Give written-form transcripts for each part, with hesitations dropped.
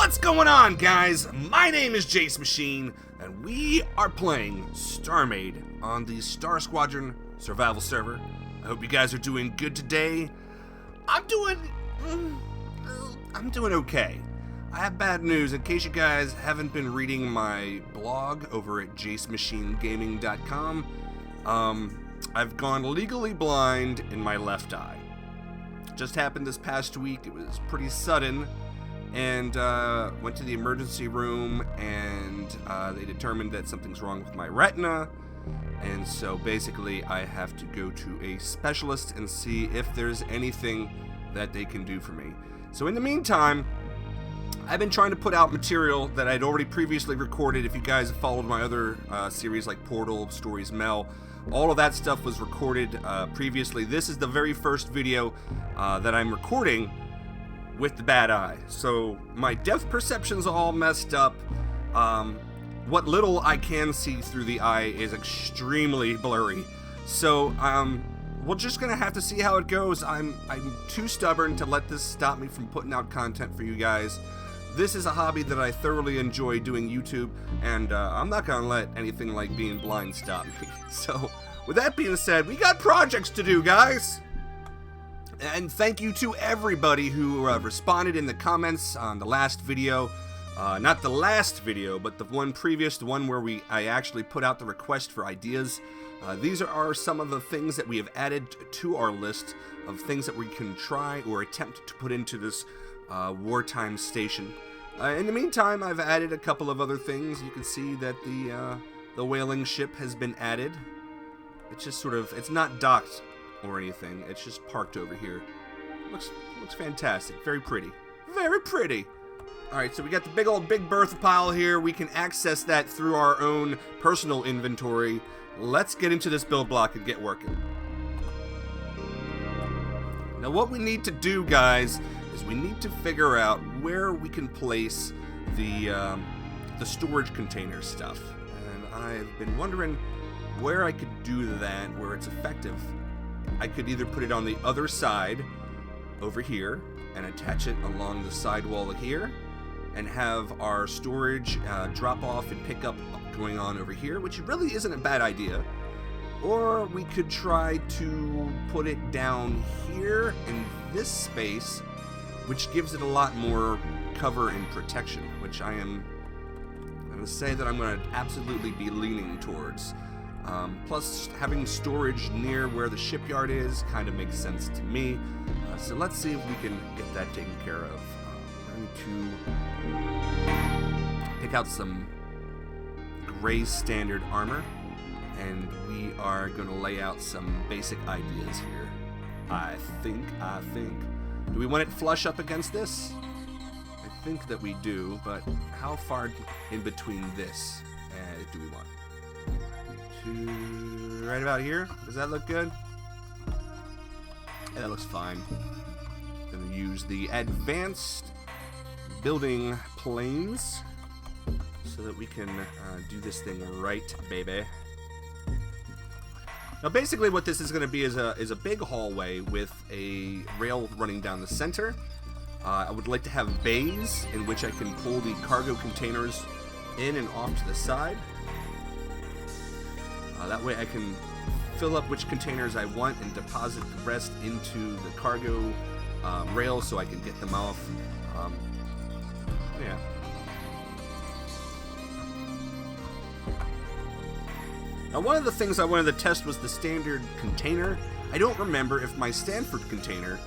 What's going on, guys? My name is Jace Machine, and we are playing StarMade on the Star Squadron survival server. I hope you guys are doing good today. I'm doing okay. I have bad news. In case you guys haven't been reading my blog over at jacemachinegaming.com, I've gone legally blind in my left eye. Just happened this past week. It was pretty sudden. And went to the emergency room, and they determined that something's wrong with my retina, and so basically I have to go to a specialist and see if there's anything that they can do for me. So in the meantime, I've been trying to put out material that I'd already previously recorded. If you guys have followed my other series like Portal, Stories Mel, all of that stuff was recorded previously. This is the very first video that I'm recording with the bad eye. So my depth perception's all messed up. What little I can see through the eye is extremely blurry. So we're just gonna have to see how it goes. I'm too stubborn to let this stop me from putting out content for you guys. This is a hobby that I thoroughly enjoy doing YouTube, and I'm not gonna let anything like being blind stop me. So with that being said, we got projects to do, guys. And thank you to everybody who responded in the comments on the last video. Not the last video, but the one previous, the one where I actually put out the request for ideas. These are some of the things that we have added to our list of things that we can try or attempt to put into this wartime station. In the meantime, I've added a couple of other things. You can see that the whaling ship has been added. It's just sort of, it's not docked or anything, it's just parked over here. Looks fantastic. Very pretty. Very pretty. Alright, so we got the big berth pile here. We can access that through our own personal inventory. Let's get into this build block and get working. Now what we need to do, guys, is we need to figure out where we can place the storage container stuff. And I've been wondering where I could do that, where it's effective. I could either put it on the other side over here and attach it along the side wall here and have our storage drop off and pick up going on over here, which really isn't a bad idea. Or we could try to put it down here in this space, which gives it a lot more cover and protection, which I'm going to say that I'm going to absolutely be leaning towards. Plus, having storage near where the shipyard is kind of makes sense to me. So let's see if we can get that taken care of. I'm going to pick out some gray standard armor, and we are going to lay out some basic ideas here. I think. Do we want it flush up against this? I think that we do, but how far in between this do we want? Right about here. Does that look good? Yeah, that looks fine. Gonna use the advanced building planes so that we can do this thing right, baby. Now, basically, what this is going to be is a big hallway with a rail running down the center. I would like to have bays in which I can pull the cargo containers in and off to the side. That way I can fill up which containers I want and deposit the rest into the cargo rail so I can get them off. Yeah. Now, one of the things I wanted to test was the standard container. I don't remember if my Stanford container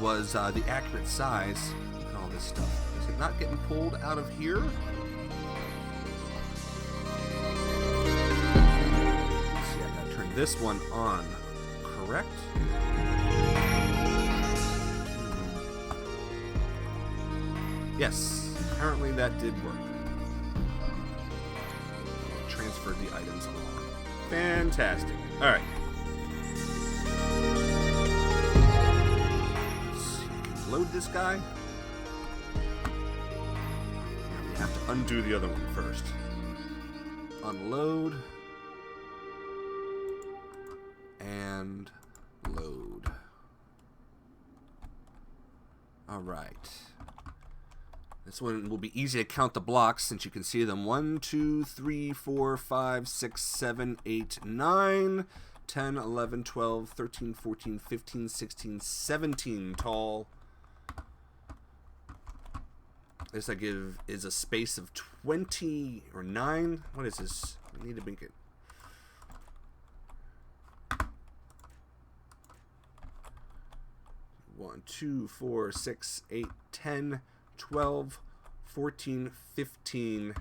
was the accurate size. Look at all this stuff. Is it not getting pulled out of here? This one on, correct? Yes, apparently that did work. Transferred the items along. Fantastic. Alright. Let's see, we can load this guy. Now we have to undo the other one first. Unload. And load. Alright. This one will be easy to count the blocks since you can see them. 1, 2, 3, 4, 5, 6, 7, 8, 9, 10, 11, 12, 13, 14, 15, 16, 17 tall. This I give is a space of 20 or 9. What is this? We need to make it. One, 2, 4, 6, 8, 10, 12, 14, 15,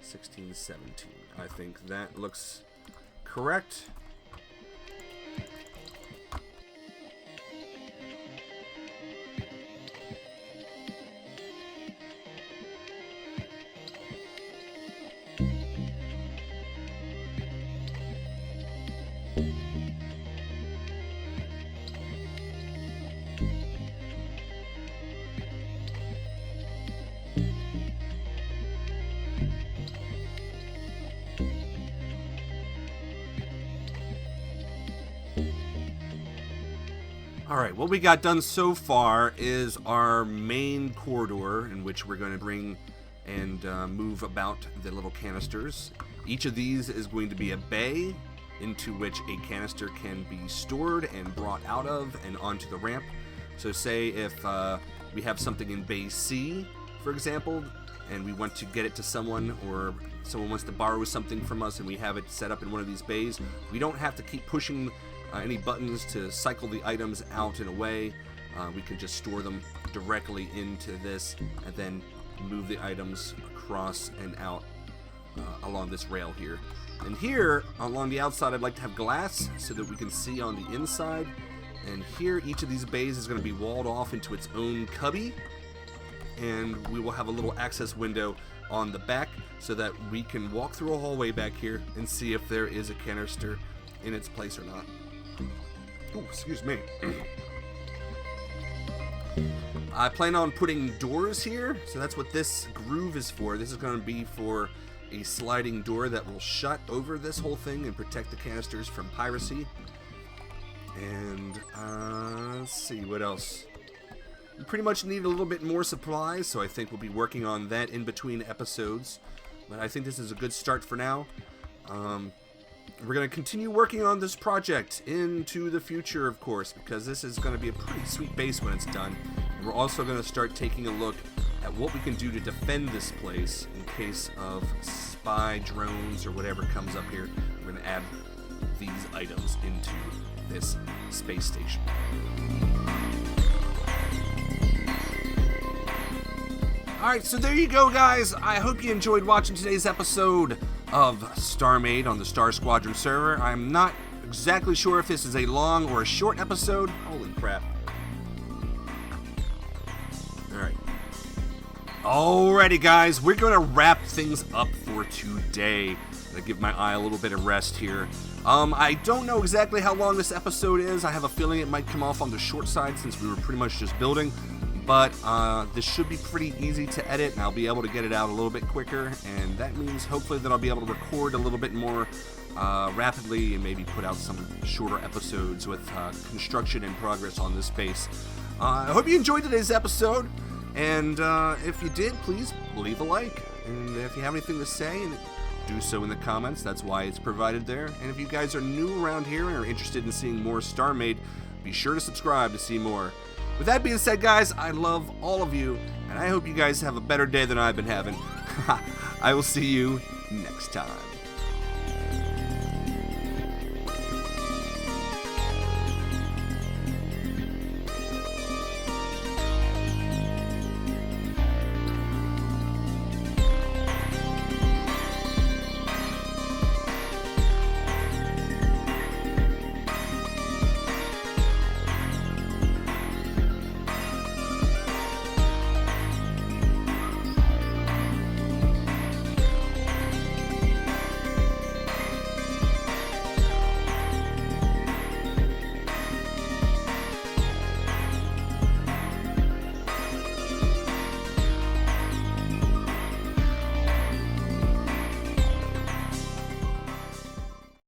16, 17. I think that looks correct. Alright, what we got done so far is our main corridor in which we're going to bring and move about the little canisters. Each of these is going to be a bay into which a canister can be stored and brought out of and onto the ramp. So say if we have something in bay C, for example, and we want to get it to someone, or someone wants to borrow something from us and we have it set up in one of these bays, we don't have to keep pushing any buttons to cycle the items out and away. We can just store them directly into this and then move the items across and out along this rail here. And here along the outside I'd like to have glass so that we can see on the inside. And here each of these bays is going to be walled off into its own cubby, and we will have a little access window on the back so that we can walk through a hallway back here and see if there is a canister in its place or not. Oh, excuse me. I plan on putting doors here, so that's what this groove is for. This is going to be for a sliding door that will shut over this whole thing and protect the canisters from piracy. And let's see what else. We pretty much need a little bit more supplies, so I think we'll be working on that in between episodes. But I think this is a good start for now. We're going to continue working on this project into the future, of course, because this is going to be a pretty sweet base when it's done. And we're also going to start taking a look at what we can do to defend this place in case of spy drones or whatever comes up here. We're going to add these items into this space station. Alright, so there you go, guys. I hope you enjoyed watching today's episode of StarMade on the Star Squadron server. I'm not exactly sure if this is a long or a short episode. Holy crap. Alright. Alrighty, guys. We're going to wrap things up for today. I'm going to give my eye a little bit of rest here. I don't know exactly how long this episode is. I have a feeling it might come off on the short side since we were pretty much just building. But this should be pretty easy to edit, and I'll be able to get it out a little bit quicker, and that means hopefully that I'll be able to record a little bit more rapidly and maybe put out some shorter episodes with construction in progress on this base. I hope you enjoyed today's episode, and if you did, please leave a like, and if you have anything to say, do so in the comments. That's why it's provided there. And if you guys are new around here and are interested in seeing more StarMade, be sure to subscribe to see more. With that being said, guys, I love all of you, and I hope you guys have a better day than I've been having. I will see you next time.